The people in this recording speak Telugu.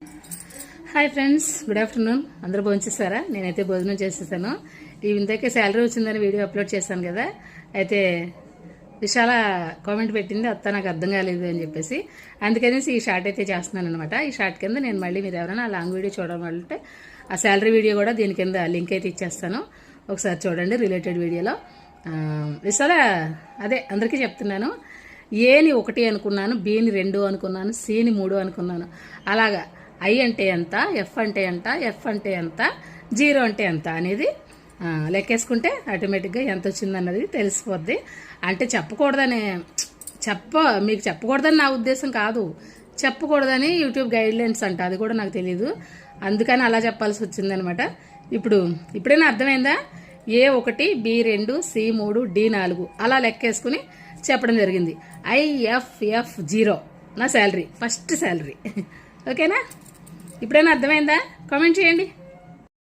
Hi friends, good afternoon. అందరూ భోజనం చేస్తారా? నేనైతే భోజనం చేసేసాను. ఇంతకే శాలరీ వచ్చిందని వీడియో అప్లోడ్ చేశాను కదా. అయితే విశాల కామెంట్ పెట్టింది, అత్త నాకు అర్థం కాలేదు అని చెప్పేసి. అందుకనేసి ఈ షార్ట్ అయితే చేస్తున్నాను అనమాట. ఈ షార్ట్ కింద నేను మళ్ళీ మీరు ఎవరైనా ఆ లాంగ్ వీడియో చూడాలంటే ఆ శాలరీ వీడియో కూడా దీని కింద లింక్ అయితే ఇచ్చేస్తాను, ఒకసారి చూడండి. రిలేటెడ్ వీడియోలో విశాల అదే అందరికీ చెప్తున్నాను. ఏని 1 అనుకున్నాను, బిని 2 అనుకున్నాను, సిని 3 అనుకున్నాను. అలాగా ఐ అంటే ఎంత, ఎఫ్ అంటే ఎంత, ఎఫ్ అంటే ఎంత, 0 అంటే ఎంత అనేది లెక్కేసుకుంటే ఆటోమేటిక్గా ఎంత వచ్చిందన్నది తెలిసిపోద్ది. అంటే మీకు చెప్పకూడదని నా ఉద్దేశం కాదు, చెప్పకూడదని యూట్యూబ్ గైడ్లైన్స్ అంట, అది కూడా నాకు తెలియదు. అందుకని అలా చెప్పాల్సి వచ్చిందనమాట. ఇప్పుడైనా అర్థమైందా? A1, B2, C3, D4 అలా లెక్కేసుకుని చెప్పడం జరిగింది. IFF 0 నా శాలరీ, ఫస్ట్ శాలరీ. ఓకేనా? ఇప్పుడైనా అర్థమైందా? కామెంట్ చేయండి.